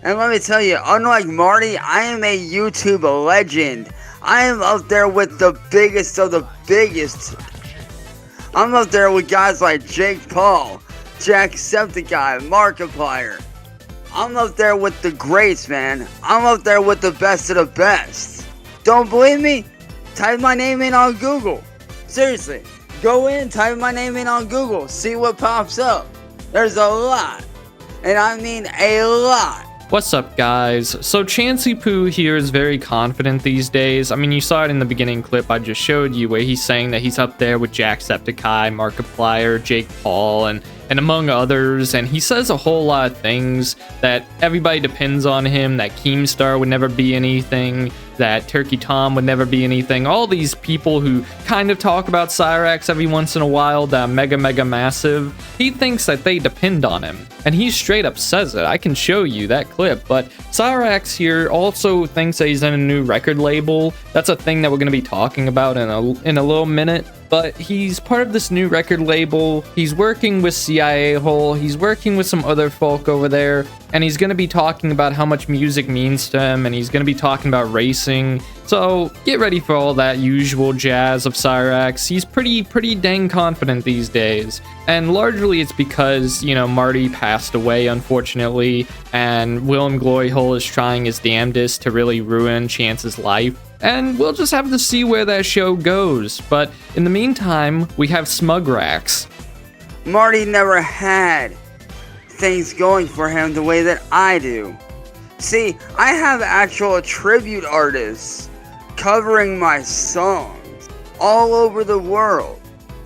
And let me tell you, unlike Marty, I am a YouTube legend. I am up there with the biggest of the biggest. I'm up there with guys like Jake Paul, Jacksepticeye, Markiplier. I'm up there with the greats, man. I'm up there with the best of the best. Don't believe me? Type my name in on Google. Seriously, go in, type my name in on Google, see what pops up. There's a lot, and I mean a lot. What's up, guys? So Chansey Poo here is very confident these days. I mean, you saw it in the beginning clip I just showed you where he's saying that he's up there with Jacksepticeye, Markiplier, Jake Paul, and among others, and he says a whole lot of things that everybody depends on him, that Keemstar would never be anything, that Turkey Tom would never be anything. All these people who kind of talk about Cyrax every once in a while, that mega massive, he thinks that they depend on him, and he straight up says it. I can show you that clip, but Cyrax here also thinks that he's in a new record label. That's a thing that we're going to be talking about in a little minute. But he's part of this new record label. He's working with CIA Hole. He's working with some other folk over there. And he's going to be talking about how much music means to him. And he's going to be talking about racing. So get ready for all that usual jazz of Cyrax. He's pretty dang confident these days. And largely it's because, you know, Marty passed away, unfortunately. And Willem Gloryhole is trying his damnedest to really ruin Chance's life. And we'll just have to see where that show goes. But in the meantime, we have Cyraxx. Marty never had things going for him the way that I do. See, I have actual tribute artists covering my songs all over the world.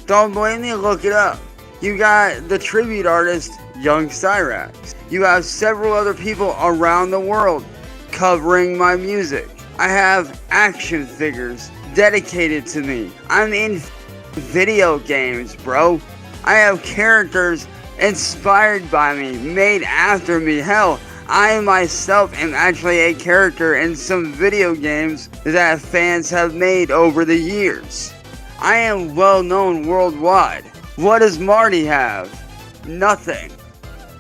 Don't blame me, look it up. You got the tribute artist, Young Cyrax. You have several other people around the world covering my music. I have action figures dedicated to me. I'm in video games, bro. I have characters inspired by me, made after me. Hell, I myself am actually a character in some video games that fans have made over the years. I am well known worldwide. What does Marty have? Nothing.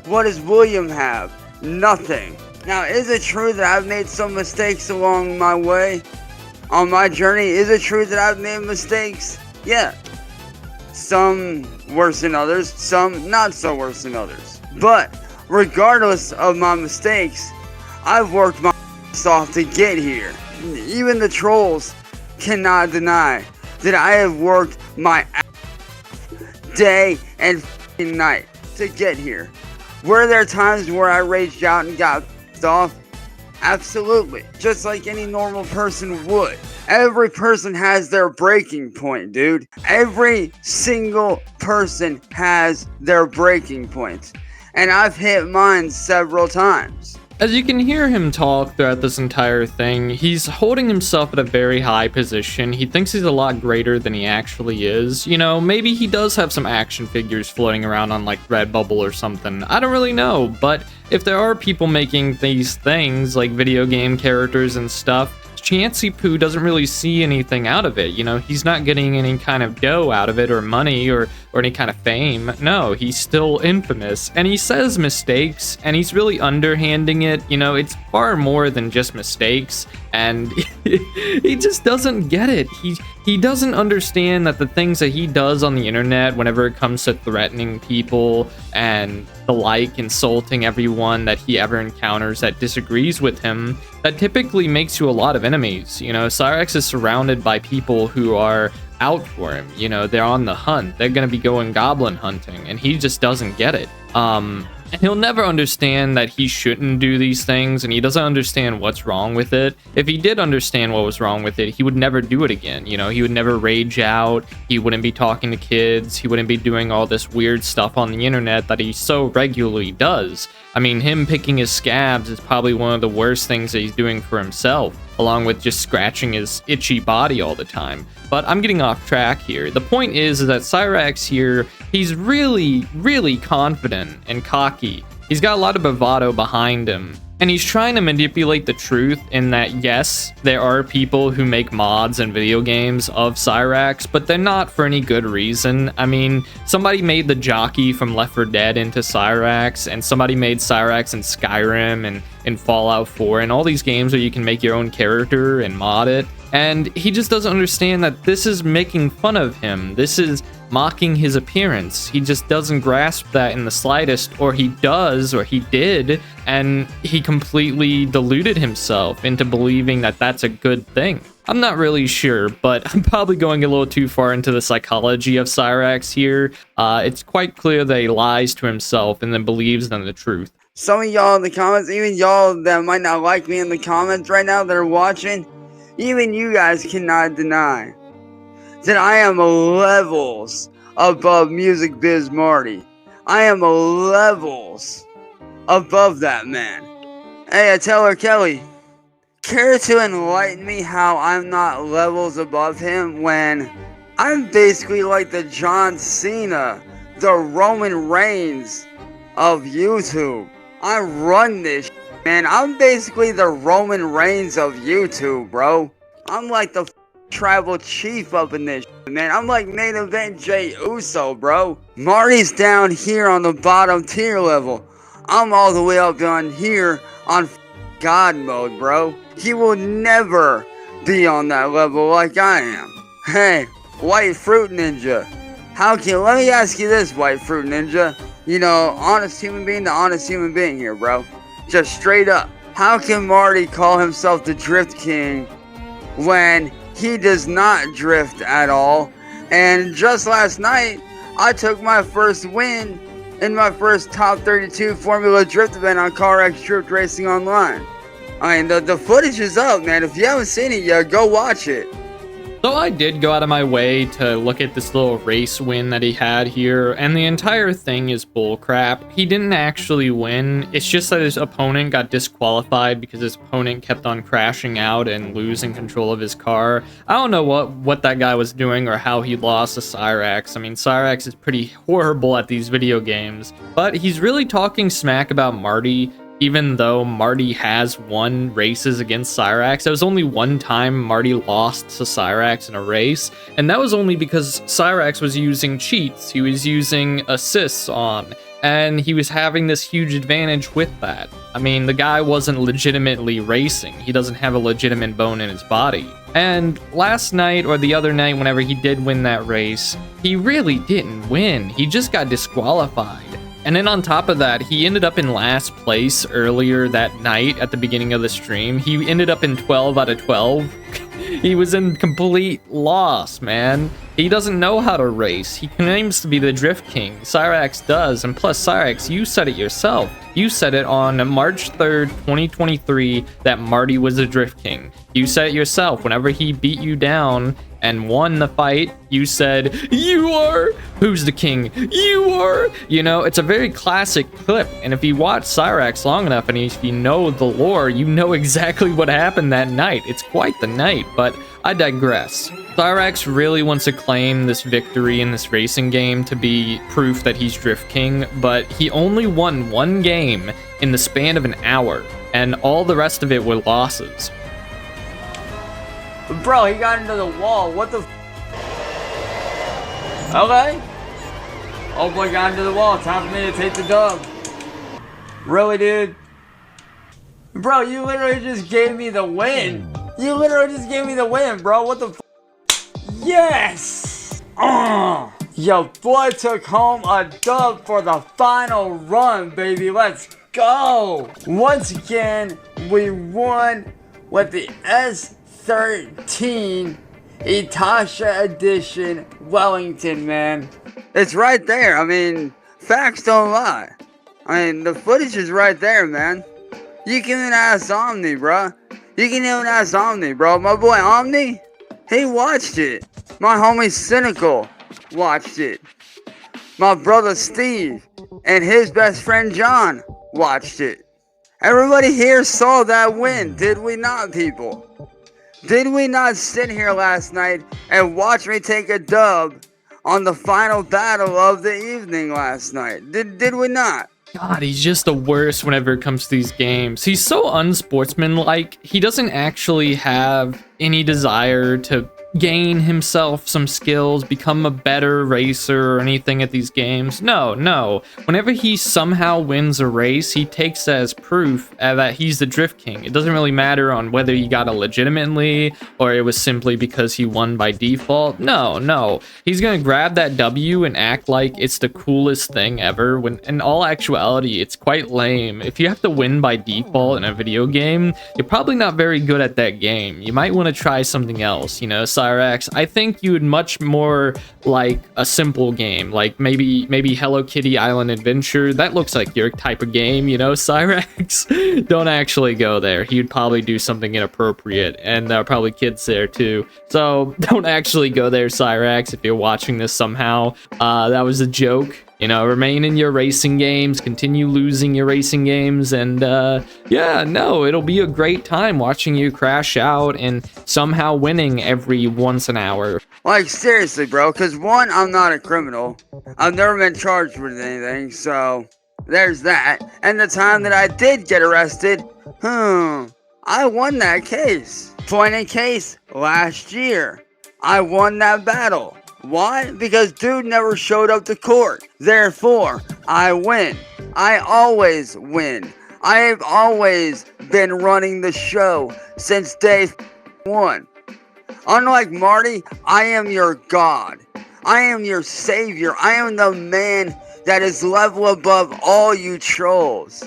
What does William have? Nothing. Now, is it true that I've made some mistakes along my way? On my journey, is it true that I've made mistakes? Yeah. Some worse than others, some not so worse than others. But, regardless of my mistakes, I've worked my ass off to get here. Even the trolls cannot deny that I have worked my ass day and night to get here. Were there times where I raged out and got off? Absolutely, just like any normal person would. Every person has their breaking point, dude. Every single person has their breaking point, and I've hit mine several times. As you can hear him talk throughout this entire thing, he's holding himself at a very high position. He thinks he's a lot greater than he actually is. You know, maybe he does have some action figures floating around on like Redbubble or something. I don't really know, but if there are people making these things like video game characters and stuff, Chansey Poo doesn't really see anything out of it. You know, he's not getting any kind of dough out of it or money or any kind of fame. No, he's still infamous, and he says mistakes, and he's really underhanding it. You know, it's far more than just mistakes, and he just doesn't get it. He doesn't understand that the things that he does on the internet whenever it comes to threatening people and the like, insulting everyone that he ever encounters that disagrees with him, that typically makes you a lot of enemies. You know, Cyrax is surrounded by people who are out for him. You know, they're on the hunt. They're going to be going goblin hunting, and he just doesn't get it. And he'll never understand that he shouldn't do these things, and he doesn't understand what's wrong with it. If he did understand what was wrong with it, he would never do it again. You know, he would never rage out. He wouldn't be talking to kids. He wouldn't be doing all this weird stuff on the internet that he so regularly does. I mean, him picking his scabs is probably one of the worst things that he's doing for himself, along with just scratching his itchy body all the time. But I'm getting off track here. The point is that Cyrax here, he's really confident and cocky. He's got a lot of bravado behind him. And he's trying to manipulate the truth in that, yes, there are people who make mods and video games of Cyraxx, but they're not for any good reason. I mean, somebody made the jockey from Left 4 Dead into Cyraxx, and somebody made Cyraxx in Skyrim and in Fallout 4, and all these games where you can make your own character and mod it. And he just doesn't understand that this is making fun of him. This is mocking his appearance. He just doesn't grasp that in the slightest, or he does, or he did, and he completely deluded himself into believing that that's a good thing. I'm not really sure, but I'm probably going a little too far into the psychology of Cyraxx here. It's quite clear that he lies to himself and then believes in the truth. Some of y'all in the comments, even y'all that might not like me in the comments right now that are watching, even you guys cannot deny that I am levels above Music Biz Marty. I am levels above that man. Hey, I tell her, Kelly, care to enlighten me how I'm not levels above him when I'm basically like the John Cena, the Roman Reigns of YouTube. I run this man. I'm basically the Roman Reigns of YouTube, bro. I'm like the tribal chief up in this man. I'm like main event Jey Uso, bro. Marty's down here on the bottom tier level. I'm all the way up on here on God mode, bro. He will never be on that level like I am. Hey, White Fruit Ninja. Let me ask you this, White Fruit Ninja. You know, honest human being to honest human being here, bro. Just straight up. How can Marty call himself the Drift King when he does not drift at all? And just last night, I took my first win in my first top 32 Formula Drift event on CarX Drift Racing Online. I mean, the footage is up, man. If you haven't seen it yet, go watch it. So I did go out of my way to look at this little race win that he had here, and the entire thing is bullcrap. He didn't actually win. It's just that his opponent got disqualified because his opponent kept on crashing out and losing control of his car. I don't know what that guy was doing or how he lost to Cyraxx. I mean, Cyraxx is pretty horrible at these video games, but he's really talking smack about Marty. Even though Marty has won races against Cyraxx, there was only one time Marty lost to Cyraxx in a race, and that was only because Cyraxx was using cheats. He was using assists on, and he was having this huge advantage with that. I mean, the guy wasn't legitimately racing. He doesn't have a legitimate bone in his body. And last night, or the other night, whenever he did win that race, he really didn't win. He just got disqualified. And then on top of that, he ended up in last place earlier that night at the beginning of the stream. He ended up in 12 out of 12. He was in complete loss, man. He doesn't know how to race. He claims to be the Drift King. Cyraxx does. And plus, Cyraxx, you said it yourself. You said it on March 3rd, 2023, that Marty was the Drift King. You said it yourself. Whenever he beat you down and won the fight, you said, "You are." Who's the king? You are. You know, it's a very classic clip. And if you watch Cyraxx long enough and if you know the lore, you know exactly what happened that night. It's quite the night, but I digress. Cyraxx really wants to claim this victory in this racing game to be proof that he's Drift King, but he only won one game in the span of an hour, and all the rest of it were losses. Bro, he got into the wall. What the Okay. Oh boy, got into the wall. Time for me to take the dub. Really, dude? Bro, you literally just gave me the win. You literally just gave me the win, bro. What the Yes! Yo, boy took home a dub for the final run, baby. Let's go! Once again, we won with the S13 Itasha Edition Wellington, man. It's right there. I mean, facts don't lie. I mean, the footage is right there, man. You can even ask Omni, bro. You can even ask Omni, bro. My boy Omni, he watched it. My homie Cynical watched it. My brother Steve and his best friend John watched it. Everybody here saw that win, did we not, people? Did we not sit here last night and watch me take a dub on the final battle of the evening last night? Did we not? God, he's just the worst whenever it comes to these games. He's so unsportsmanlike. He doesn't actually have any desire to gain himself some skills, become a better racer or anything at these games. No. Whenever he somehow wins a race, he takes as proof that he's the Drift King. It doesn't really matter on whether he got it legitimately or it was simply because he won by default. No. He's gonna grab that W and act like it's the coolest thing ever, when in all actuality, it's quite lame. If you have to win by default in a video game, you're probably not very good at that game. You might want to try something else, you know, Cyrax. I think you would much more like a simple game, like maybe Hello Kitty Island Adventure. That looks like your type of game, you know, Cyrax. Don't actually go there. He would probably do something inappropriate, and there are probably kids there too. So don't actually go there, Cyrax, if you're watching this somehow. That was a joke. You know, remain in your racing games, continue losing your racing games, and yeah, no, it'll be a great time watching you crash out and somehow winning every once an hour. Like, seriously, bro, because one, I'm not a criminal. I've never been charged with anything, so there's that. And the time that I did get arrested, I won that case. Point in case, last year, I won that battle. Why? Because dude never showed up to court. Therefore, I win. I always win. I have always been running the show since day one. Unlike Marty, I am your god. I am your savior. I am the man that is level above all you trolls.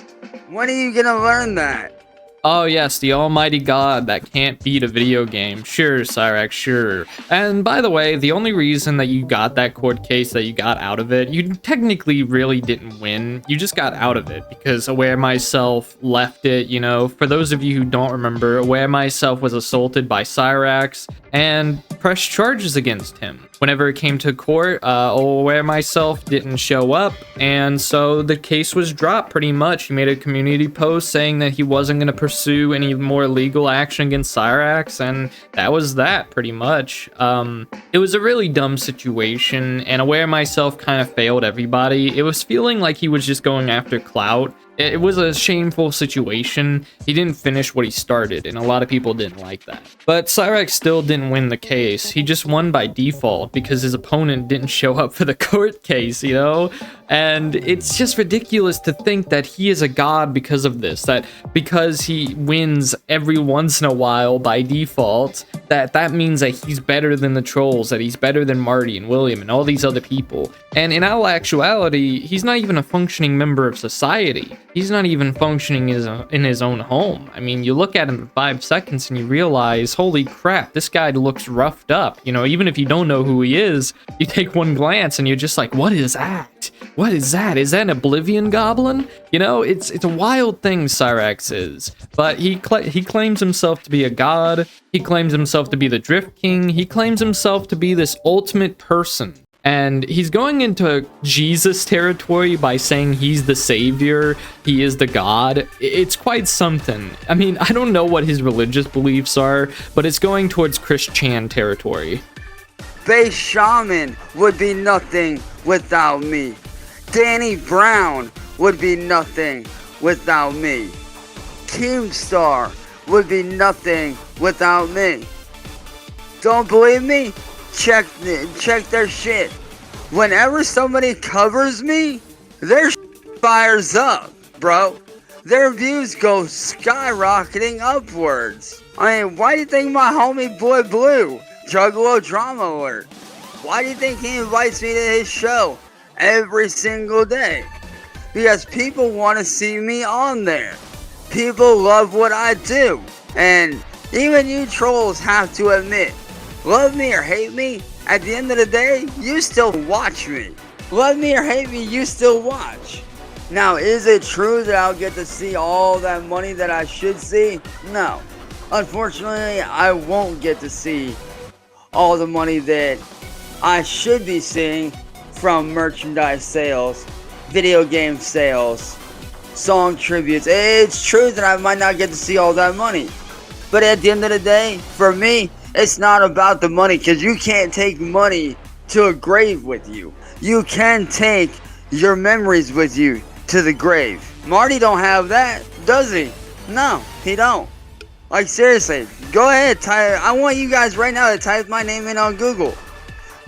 When are you gonna learn that? Oh yes, the almighty god that can't beat a video game. Sure, Cyrax, sure. And by the way, the only reason that you got that court case, that you got out of it, you technically really didn't win. You just got out of it because Aware Myself left it, you know. For those of you who don't remember, Aware Myself was assaulted by Cyrax and pressed charges against him. Whenever it came to court, Aware Myself didn't show up, and so the case was dropped pretty much. He made a community post saying that he wasn't going to pursue any more legal action against Cyrax, and that was that pretty much. It was a really dumb situation, and Aware Myself kind of failed everybody. It was feeling like he was just going after clout. It was a shameful situation. He didn't finish what he started, and a lot of people didn't like that. But Cyrax still didn't win the case. He just won by default because his opponent didn't show up for the court case, you know? And it's just ridiculous to think that he is a god because of this, that because he wins every once in a while by default, that means that he's better than the trolls, that he's better than Marty and William and all these other people. And in all actuality, he's not even a functioning member of society. He's not even functioning in his own home. I mean, you look at him for 5 seconds and you realize, holy crap, this guy looks roughed up. You know, even if you don't know who he is, you take one glance and you're just like, what is that? What is that? Is that an Oblivion Goblin? You know, it's a wild thing, Cyrax is. But he claims himself to be a god. He claims himself to be the Drift King. He claims himself to be this ultimate person. And he's going into Jesus territory by saying he's the savior, he is the god. It's quite something. I mean, I don't know what his religious beliefs are, but it's going towards Christian territory. Base Shaman would be nothing without me. Danny Brown would be nothing without me. Keemstar would be nothing without me. Don't believe me? Check their shit. Whenever somebody covers me, their fires up, bro. Their views go skyrocketing upwards. I mean, why do you think my homie Boy Blue, Juggalo Drama Alert, why do you think he invites me to his show every single day? Because people want to see me on there. People love what I do. And even you trolls have to admit, love me or hate me, at the end of the day, you still watch me. Love me or hate me, you still watch. Now, is it true that I'll get to see all that money that I should see? No. Unfortunately, I won't get to see all the money that I should be seeing from merchandise sales, video game sales, song tributes. It's true that I might not get to see all that money. But at the end of the day, for me, it's not about the money, because you can't take money to a grave with you. You can take your memories with you to the grave. Marty don't have that, does he? No, he don't. Like, seriously, go ahead, I want you guys right now to type my name in on Google.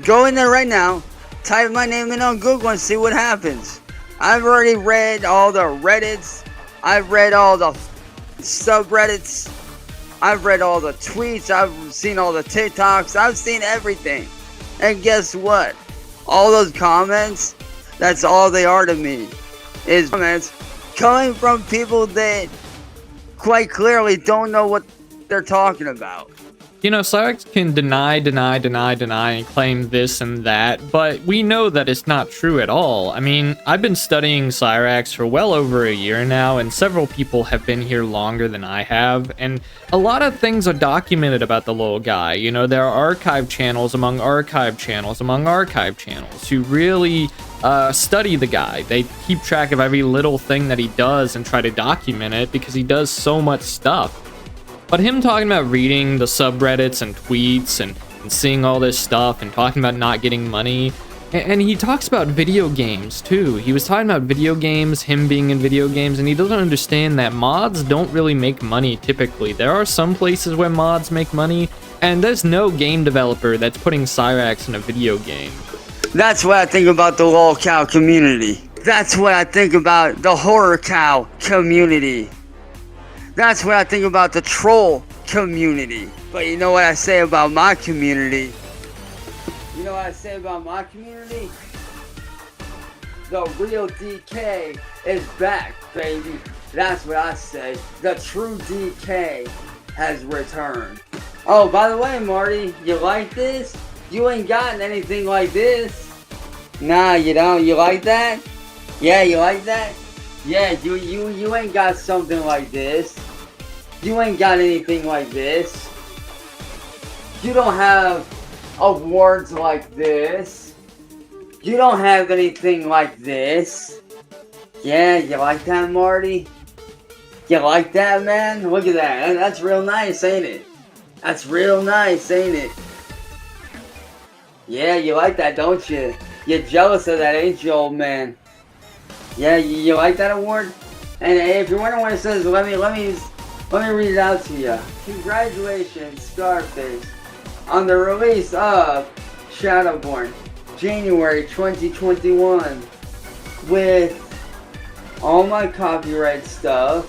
Go in there right now, type my name in on Google and see what happens. I've already read all the Reddits, I've read all the subreddits, I've read all the tweets, I've seen all the TikToks, I've seen everything. And guess what? All those comments, that's all they are to me. Is comments coming from people that quite clearly don't know what they're talking about. You know, Cyrax can deny, and claim this and that, but we know that it's not true at all. I mean, I've been studying Cyrax for well over a year now, and several people have been here longer than I have, and a lot of things are documented about the little guy. You know, there are archive channels among archive channels among archive channels who really study the guy. They keep track of every little thing that he does and try to document it because he does so much stuff. But him talking about reading the subreddits and tweets and seeing all this stuff and talking about not getting money, and he talks about video games too. He was talking about video games, him being in video games, and he doesn't understand that mods don't really make money typically. There are some places where mods make money, and there's no game developer that's putting Cyrax in a video game. That's what I think about the Lolcow community. That's what I think about the horror cow community. That's what I think about the troll community. But you know what I say about my community? You know what I say about my community? The real DK is back, baby. That's what I say. The true DK has returned. Oh, by the way, Marty, you like this? You ain't gotten anything like this. Nah, you don't. You like that? Yeah, you like that? Yeah, you ain't got something like this. You ain't got anything like this. You don't have awards like this. You don't have anything like this. Yeah, you like that, Marty? You like that, man? Look at that. That's real nice, ain't it? That's real nice, ain't it? Yeah, you like that, don't you? You're jealous of that, ain't you, old man? Yeah, you like that award? And if you're wondering what it says, let me read it out to you. Congratulations, Scarface, on the release of Shadowborn, January 2021, with all my copyright stuff.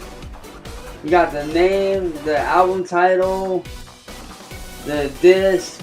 You got the name, the album title, the disc.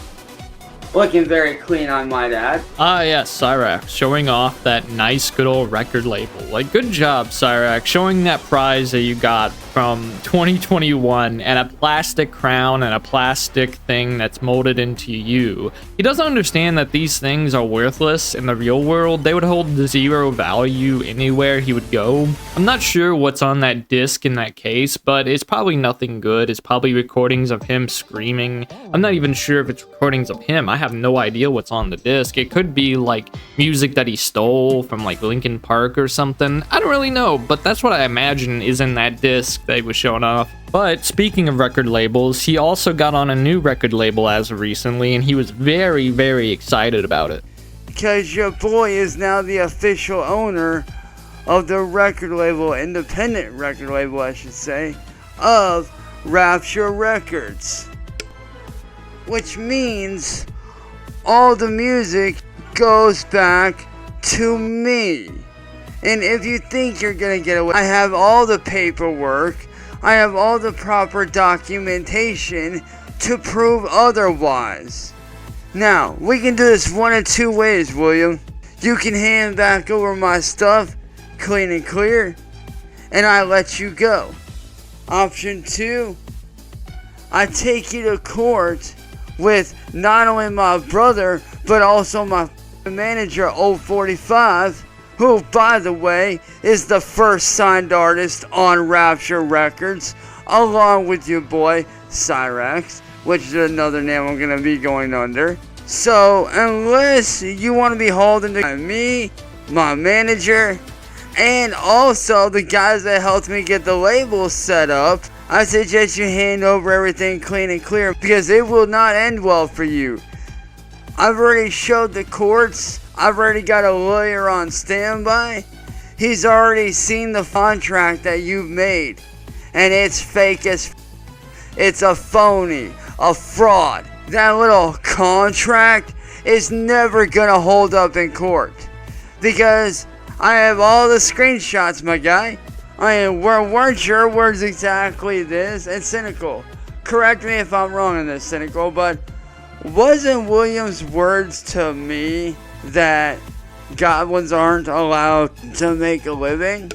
Looking very clean, I might add. Ah, yes, Cyrax, showing off that nice, good old record label. Like, good job, Cyrax, showing that prize that you got from 2021 and a plastic crown and a plastic thing that's molded into you. He doesn't understand that these things are worthless in the real world. They would hold zero value anywhere he would go. I'm not sure what's on that disc in that case, but it's probably nothing good. It's probably recordings of him screaming. I'm not even sure if it's recordings of him. I have no idea what's on the disc. It could be like music that he stole from like Linkin Park or something. I don't really know, but that's what I imagine is in that disc that he was showing off. But speaking of record labels, he also got on a new record label as of recently, and he was very, very excited about it. Because your boy is now the official owner of the record label, independent record label I should say, of Rapture Records. Which means all the music goes back to me. And if you think you're gonna get away, I have all the paperwork, I have all the proper documentation to prove otherwise. Now, we can do this one of two ways, William. You can hand back over my stuff, clean and clear, and I let you go. Option 2, I take you to court with not only my brother, but also my manager, Old 45, who, by the way, is the first signed artist on Rapture Records, along with your boy, Cyrax, which is another name I'm going to be going under. So, unless you want to be hauled into me, my manager, and also the guys that helped me get the label set up, I suggest you hand over everything clean and clear, because it will not end well for you. I've already showed the courts, I've already got a lawyer on standby. He's already seen the contract that you've made, and it's fake as it's a phony, a fraud. That little contract is never gonna hold up in court, because I have all the screenshots, my guy. Weren't your words exactly this? And Cynical, correct me if I'm wrong on this, Cynical, but wasn't Williams' words to me that goblins aren't allowed to make a living?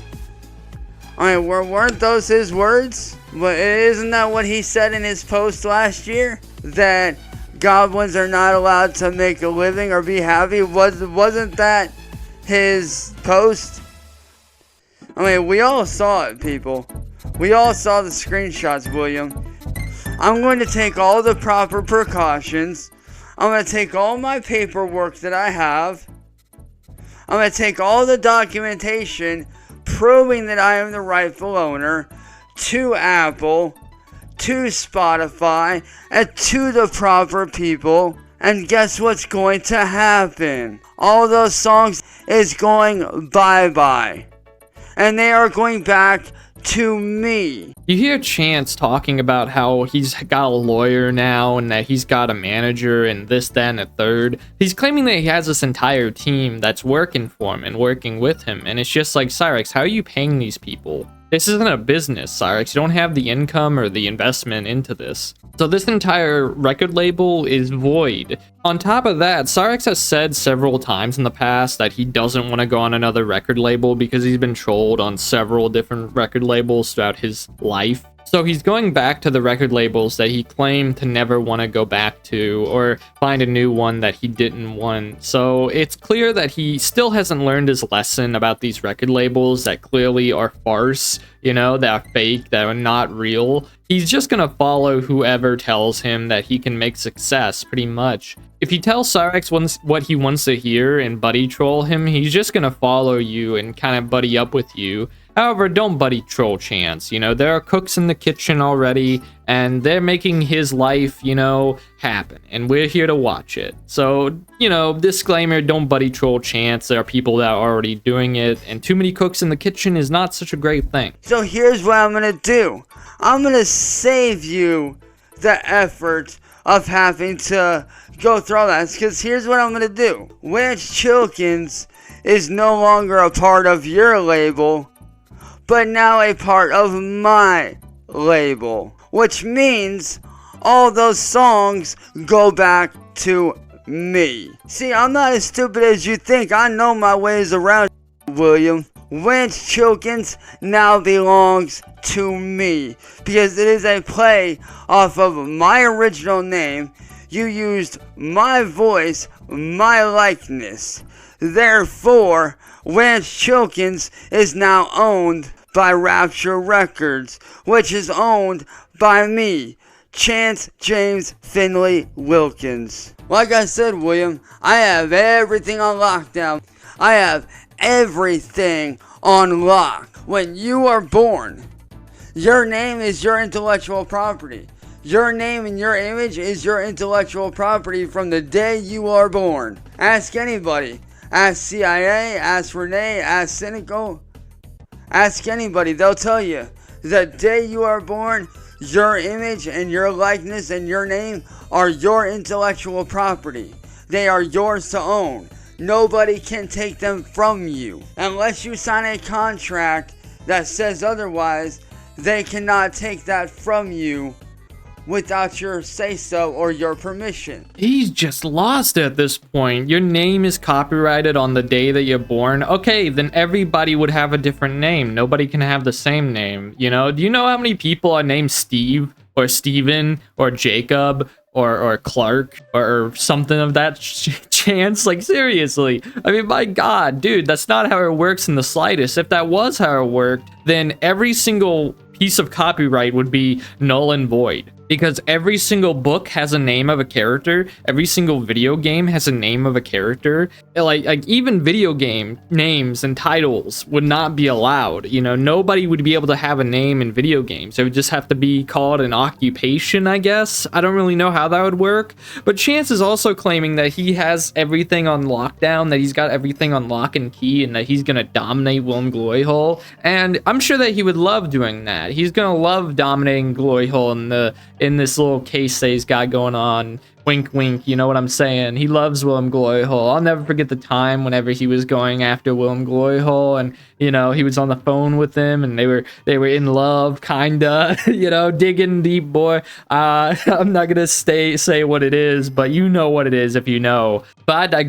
Weren't those his words? But isn't that what he said in his post last year? That goblins are not allowed to make a living or be happy? Wasn't that his post? We all saw it, people. We all saw the screenshots, William. I'm going to take all the proper precautions. I'm going to take all my paperwork that I have. I'm going to take all the documentation proving that I am the rightful owner to Apple, to Spotify, and to the proper people. And guess what's going to happen? All those songs is going bye-bye. And they are going back to me. You hear Chance talking about how he's got a lawyer now and that he's got a manager and this, that, and a third. He's claiming that he has this entire team that's working for him and working with him. And it's just like, Cyraxx, how are you paying these people? This isn't a business, Cyraxx. You don't have the income or the investment into this. So this entire record label is void. On top of that, Cyraxx has said several times in the past that he doesn't want to go on another record label because he's been trolled on several different record labels throughout his life. So he's going back to the record labels that he claimed to never want to go back to or find a new one that he didn't want. So it's clear that he still hasn't learned his lesson about these record labels that clearly are farce, that are fake, that are not real. He's just going to follow whoever tells him that he can make success, pretty much. If you tell Cyraxx what he wants to hear and buddy troll him, he's just going to follow you and kind of buddy up with you. However, don't buddy troll Chance. There are cooks in the kitchen already, and they're making his life, happen. And we're here to watch it. So, disclaimer, don't buddy troll Chance. There are people that are already doing it, and too many cooks in the kitchen is not such a great thing. So here's what I'm going to do. I'm going to save you the effort of having to go through all that. Because here's what I'm going to do. Wilkins is no longer a part of your label, but now a part of my label. Which means all those songs go back to me. See, I'm not as stupid as you think. I know my ways around, William. Wilkins now belongs to me because it is a play off of my original name. You used my voice, my likeness. Therefore, Wilkins is now owned by Rapture Records, which is owned by me, Chance James Finley Wilkins. Like I said, William, I have everything on lockdown. I have everything on lock. When you are born, your name is your intellectual property. Your name and your image is your intellectual property from the day you are born. Ask anybody. Ask CIA, ask Renee, ask Cynical. Ask anybody, they'll tell you. The day you are born, your image and your likeness and your name are your intellectual property. They are yours to own. Nobody can take them from you. Unless you sign a contract that says otherwise, they cannot take that from you without your say-so or your permission. He's just lost at this point. Your name is copyrighted on the day that you're born. Okay, then everybody would have a different name. Nobody can have the same name, Do you know how many people are named Steve or Steven or Jacob or Clark or something of that chance? Like, seriously. My God, dude, that's not how it works in the slightest. If that was how it worked, then every single piece of copyright would be null and void. because every single book has a name of a character, every single video game has a name of a character. Like even video game names and titles would not be allowed. You know, nobody would be able to have a name in video games. It would just have to be called an occupation, I guess. I don't really know how that would work. But Chance is also claiming that he has everything on lockdown, that he's got everything on lock and key, and that he's gonna dominate Willem Gloryhole. And I'm sure that he would love doing that. He's gonna love dominating Gloryhole in this little case that he's got going on. Wink, wink, you know what I'm saying? He loves Willem Gloryhole. I'll never forget the time whenever he was going after Willem Gloryhole, and you know, he was on the phone with him, and they were in love, kinda, you know, digging deep, boy. I'm not gonna say what it is, but you know what it is if you know. But I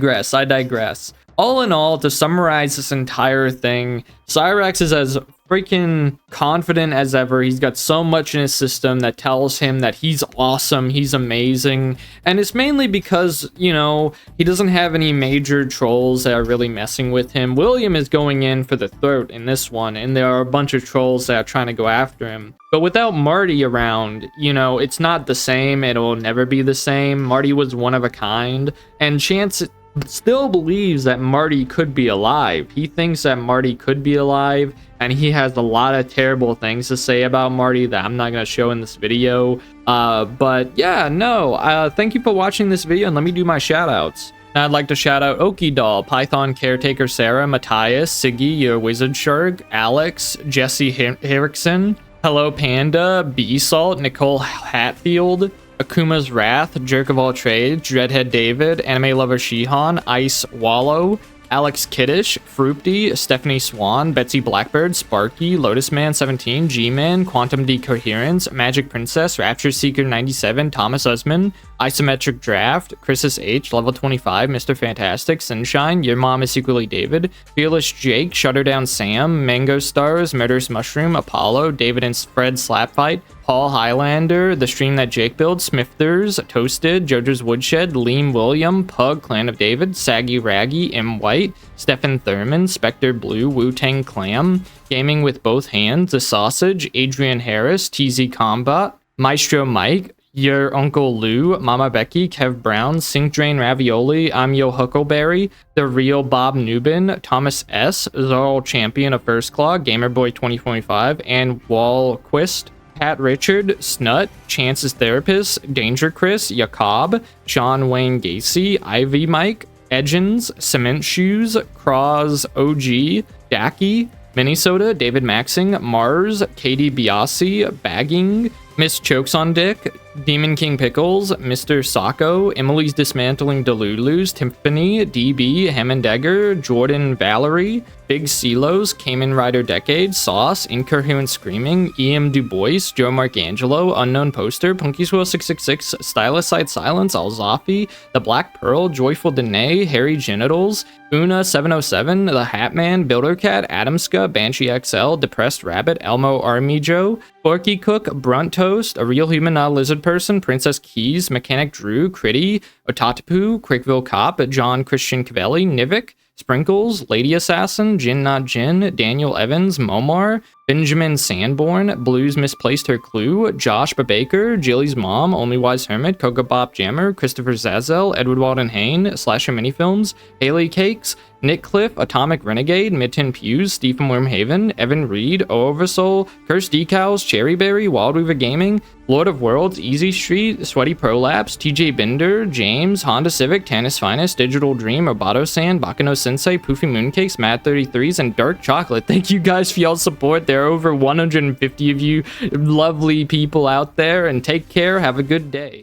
digress. All in all, to summarize this entire thing, Cyrax is as freaking confident as ever. He's got so much in his system that tells him that he's awesome, he's amazing, and it's mainly because, you know, he doesn't have any major trolls that are really messing with him. William is going in for the throat in this one, and there are a bunch of trolls that are trying to go after him. But without Marty around, you know, it's not the same. It'll never be the same. Marty was one of a kind, and Chance still believes that Marty could be alive. He thinks that Marty could be alive, and he has a lot of terrible things to say about Marty that I'm not going to show in this video. But yeah, no, thank you for watching this video, and let me do my shoutouts. Now I'd like to shout out Okie Doll, Python Caretaker Sarah, Matthias, Siggy, Your Wizard Shark, Alex, Jesse Harrickson, Hello Panda, Bee Salt, Nicole Hatfield, Akuma's Wrath, Jerk of All Trades, Dreadhead David, Anime Lover Shihan, Ice Wallow, Alex Kiddish, Fruipty, Stephanie Swan, Betsy Blackbird, Sparky, Lotus Man 17, G-Man, Quantum Decoherence, Magic Princess, Rapture Seeker 97, Thomas Usman, Isometric Draft, Chris's H, Level 25, Mr. Fantastic, Sunshine, Your Mom is Secretly David, Fearless Jake, Shutterdown Sam, Mango Stars, Murderous Mushroom, Apollo, David and Fred Slapfight, Paul Highlander, The Stream That Jake Builds, Smifters, Toasted, Jojo's Woodshed, Liam William, Pug, Clan of David, Saggy Raggy, M. White, Stephen Thurman, Spectre Blue, Wu-Tang Clam, Gaming with Both Hands, The Sausage, Adrian Harris, TZ Combat, Maestro Mike, Your Uncle Lou, Mama Becky, Kev Brown, Sink Drain Ravioli, I'm Yo Huckleberry, The Real Bob Newbin, Thomas S., Zorl Champion of First Claw, Gamerboy 2025, and Wallquist, Pat Richard, Snut, Chance's Therapist, Danger Chris, Jacob, John Wayne Gacy, Ivy Mike, Edgens, Cement Shoes, Cross OG, Dacky, Minnesota, David Maxing, Mars, Katie Biasi, Bagging, Miss Chokes on Dick, Demon King Pickles, Mr. Sacco, Emily's Dismantling Delulus, Tiffany, DB, Hammondegger, Jordan Valerie, Big Silos, Cayman Rider Decade, Sauce, Incoherent Screaming, E.M. Du Bois, Joe Marcangelo, Unknown Poster, Punky 666, Stylicide Silence, Alzafi, The Black Pearl, Joyful Danae, Harry Genitals, Una 707, The Hatman, Buildercat, Adamska, Banshee XL, Depressed Rabbit, Elmo Army Joe, Forky Cook, Brunt Toast, A Real Human Not a Lizard Person, Princess Keys, Mechanic Drew, Critty, Otatapu, Quickville Cop, John Christian Cavelli, Nivik, Sprinkles, Lady Assassin, Jin Not Jin, Daniel Evans, Momar, Benjamin Sanborn, Blues Misplaced Her Clue, Josh Babaker, Jilly's Mom, Only Wise Hermit, Coca Bop Jammer, Christopher Zazel, Edward Walden Hain, Slasher Minifilms, Haley Cakes, Nick Cliff, Atomic Renegade, Mitten Pews, Stephen Wormhaven, Evan Reed, Oversoul, Curse Decals, Cherryberry, Wildweaver Gaming, Lord of Worlds, Easy Street, Sweaty Prolapse, TJ Bender, James, Honda Civic, Tannis Finest, Digital Dream, Roboto Sand, Bakano Sensei, Poofy Mooncakes, Mad 33s, and Dark Chocolate. Thank you guys for y'all's support. There are over 150 of you lovely people out there, and take care. Have a good day.